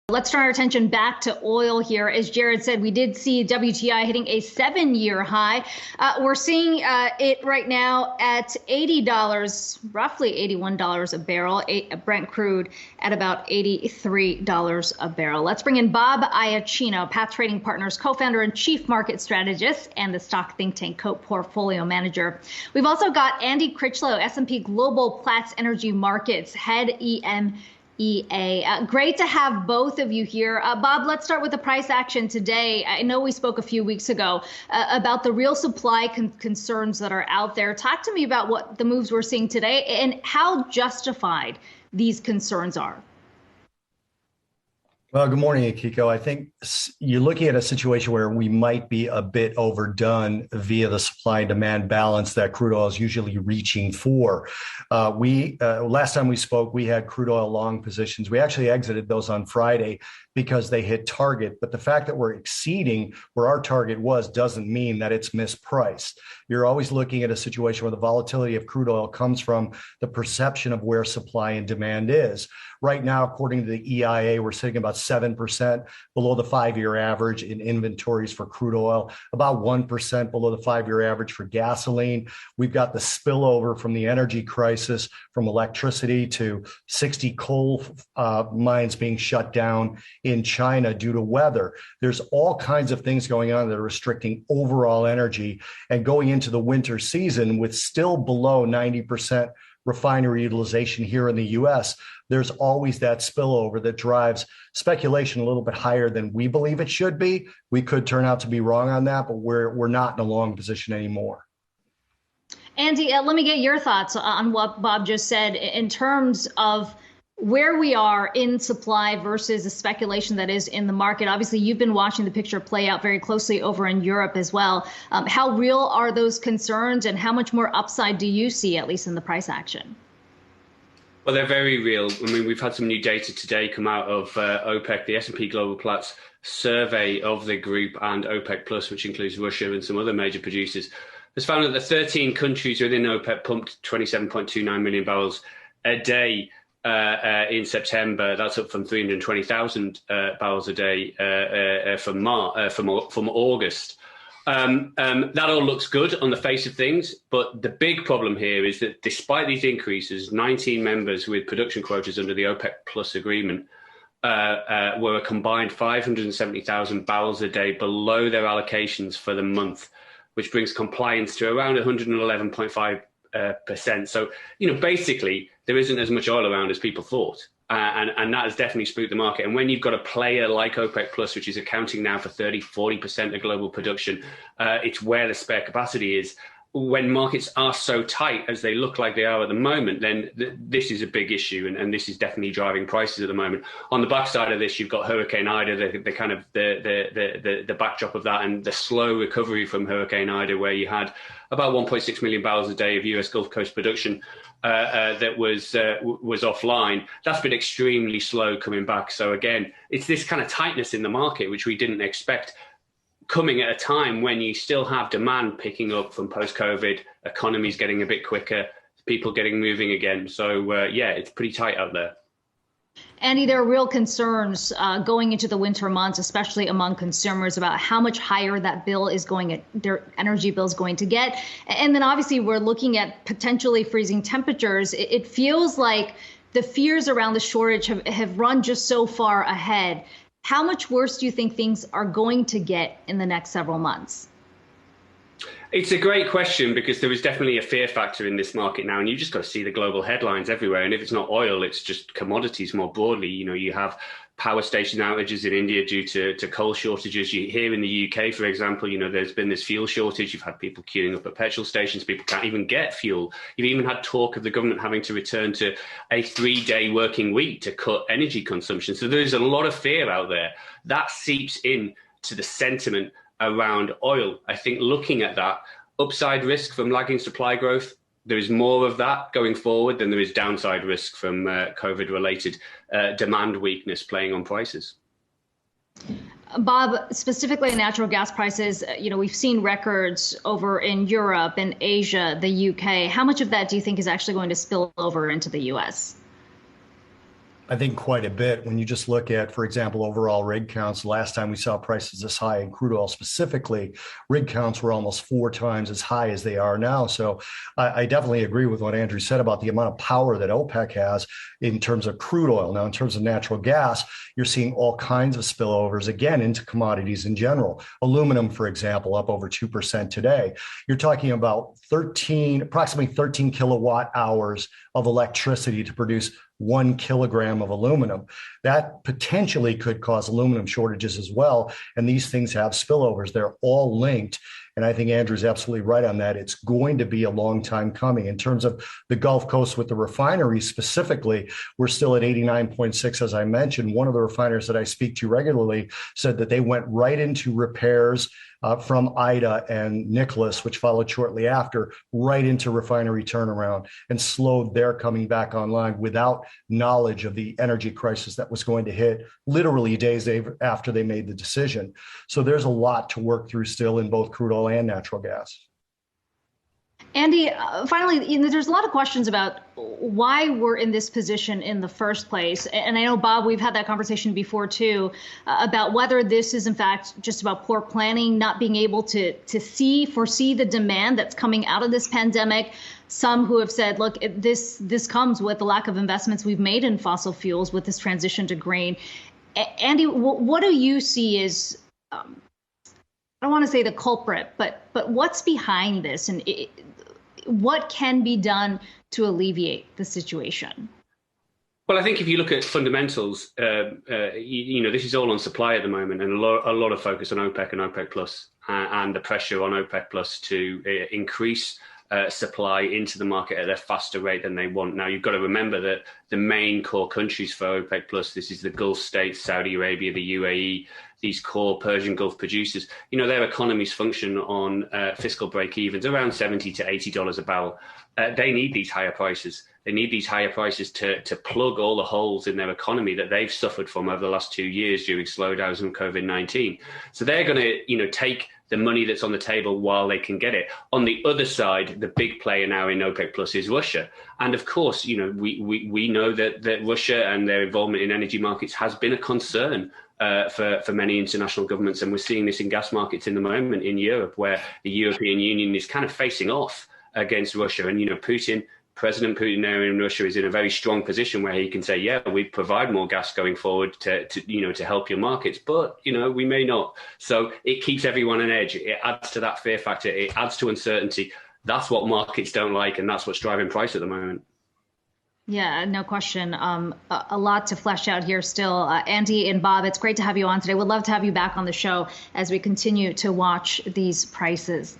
Let's turn our attention back to oil here. As Jared said, we did see WTI hitting a 7-year high. We're seeing it right now at $80, roughly $81 a barrel. Brent crude at about $83 a barrel. Let's bring in Bob Iaccino, Path Trading Partners co-founder and chief market strategist, and the stock think tank portfolio manager. We've also got Andy Critchlow, S&P Global Platts Energy Markets head, EMEA. Great to have both of you here. Bob, let's start with the price action today. I know we spoke a few weeks ago about the real supply concerns that are out there. Talk to me about what the moves we're seeing today and how justified these concerns are. Well, good morning, Akiko. I think you're looking at a situation where we might be a bit overdone via the supply and demand balance that crude oil is usually reaching for. Last time we spoke, we had crude oil long positions. We actually exited those on Friday because they hit target. But the fact that we're exceeding where our target was doesn't mean that it's mispriced. You're always looking at a situation where the volatility of crude oil comes from the perception of where supply and demand is. Right now, according to the EIA, we're sitting about 7% below the 5-year average in inventories for crude oil, about 1% below the 5-year average for gasoline. We've got the spillover from the energy crisis, from electricity to 60 coal mines being shut down in China due to weather. There's all kinds of things going on that are restricting overall energy, and going into the winter season with still below 90% refinery utilization here in the U.S., there's always that spillover that drives speculation a little bit higher than we believe it should be. We could turn out to be wrong on that, but we're not in a long position anymore. Andy, let me get your thoughts on what Bob just said in terms of where we are in supply versus the speculation that is in the market. Obviously, you've been watching the picture play out very closely over in Europe as well. How real are those concerns, and how much more upside do you see, at least in the price action? Well, they're very real. I mean, we've had some new data today come out of OPEC, the S&P Global Platts survey of the group, and OPEC Plus, which includes Russia and some other major producers, has found that the 13 countries within OPEC pumped 27.29 million barrels a day in September. That's up from 320,000 barrels a day from August. That all looks good on the face of things, but the big problem here is that despite these increases, 19 members with production quotas under the OPEC Plus agreement were a combined 570,000 barrels a day below their allocations for the month, which brings compliance to around 111.5%. So, basically, there isn't as much oil around as people thought. And that has definitely spooked the market. And when you've got a player like OPEC Plus, which is accounting now for 30–40% of global production, it's where the spare capacity is. When markets are so tight as they look like they are at the moment, then this is a big issue, and this is definitely driving prices at the moment. On the backside of this, you've got Hurricane Ida, the backdrop of that, and the slow recovery from Hurricane Ida, where you had about 1.6 million barrels a day of US Gulf Coast production that was offline. That's been extremely slow coming back. So again, it's this kind of tightness in the market, which we didn't expect, coming at a time when you still have demand picking up from post-COVID, economies getting a bit quicker, people getting moving again. So yeah, it's pretty tight out there. Andy, there are real concerns going into the winter months, especially among consumers, about how much higher that bill is their energy bill is going to get. And then obviously we're looking at potentially freezing temperatures. It feels like the fears around the shortage have run just so far ahead. How much worse do you think things are going to get in the next several months? It's a great question, because there is definitely a fear factor in this market now, and you just got to see the global headlines everywhere. And if it's not oil, it's just commodities more broadly. You have power station outages in India due to coal shortages. Here in the UK, for example, there's been this fuel shortage. You've had people queuing up at petrol stations. People can't even get fuel. You've even had talk of the government having to return to a 3-day working week to cut energy consumption. So there's a lot of fear out there. That seeps in to the sentiment around oil. I think looking at that upside risk from lagging supply growth, there is more of that going forward than there is downside risk from COVID-related demand weakness playing on prices. Bob, specifically in natural gas prices, we've seen records over in Europe and Asia, the UK. How much of that do you think is actually going to spill over into the US? I think quite a bit. When you just look at, for example, overall rig counts, last time we saw prices this high in crude oil specifically, rig counts were almost 4 times as high as they are now. So I definitely agree with what Andrew said about the amount of power that OPEC has in terms of crude oil. Now, in terms of natural gas, you're seeing all kinds of spillovers, again, into commodities in general. Aluminum, for example, up over 2% today. You're talking about approximately 13 kilowatt hours of electricity to produce 1 kilogram of aluminum. That potentially could cause aluminum shortages as well. And these things have spillovers. They're all linked. And I think Andrew's absolutely right on that. It's going to be a long time coming. In terms of the Gulf Coast with the refineries specifically, we're still at 89.6, as I mentioned. One of the refiners that I speak to regularly said that they went right into repairs from Ida and Nicholas, which followed shortly after, right into refinery turnaround and slowed their coming back online without knowledge of the energy crisis that was going to hit literally days after they made the decision. So there's a lot to work through still in both crude oil and natural gas. Andy, finally, there's a lot of questions about why we're in this position in the first place. And I know, Bob, we've had that conversation before, too, about whether this is, in fact, just about poor planning, not being able to foresee the demand that's coming out of this pandemic. Some who have said, look, this comes with the lack of investments we've made in fossil fuels with this transition to green. Andy, what do you see as, I don't want to say the culprit, but what's behind this? And what can be done to alleviate the situation? Well, I think if you look at fundamentals, this is all on supply at the moment, and a lot of focus on OPEC and OPEC Plus, and the pressure on OPEC Plus to increase supply into the market at a faster rate than they want. Now, you've got to remember that the main core countries for OPEC Plus, this is the Gulf states, Saudi Arabia, the UAE, these core Persian Gulf producers, their economies function on fiscal break-evens around $70 to $80 a barrel. They need these higher prices. They need these higher prices to plug all the holes in their economy that they've suffered from over the last 2 years during slowdowns and COVID-19. So they're going to, take the money that's on the table while they can get it. On the other side, the big player now in OPEC Plus is Russia. And of course, we know that Russia and their involvement in energy markets has been a concern for many international governments. And we're seeing this in gas markets in the moment in Europe, where the European Union is kind of facing off against Russia. And, President Putin there in Russia is in a very strong position where he can say, yeah, we provide more gas going forward to help your markets, but, we may not. So it keeps everyone on edge. It adds to that fear factor. It adds to uncertainty. That's what markets don't like, and that's what's driving price at the moment. Yeah, no question. A lot to flesh out here still. Andy and Bob, it's great to have you on today. We'd love to have you back on the show as we continue to watch these prices.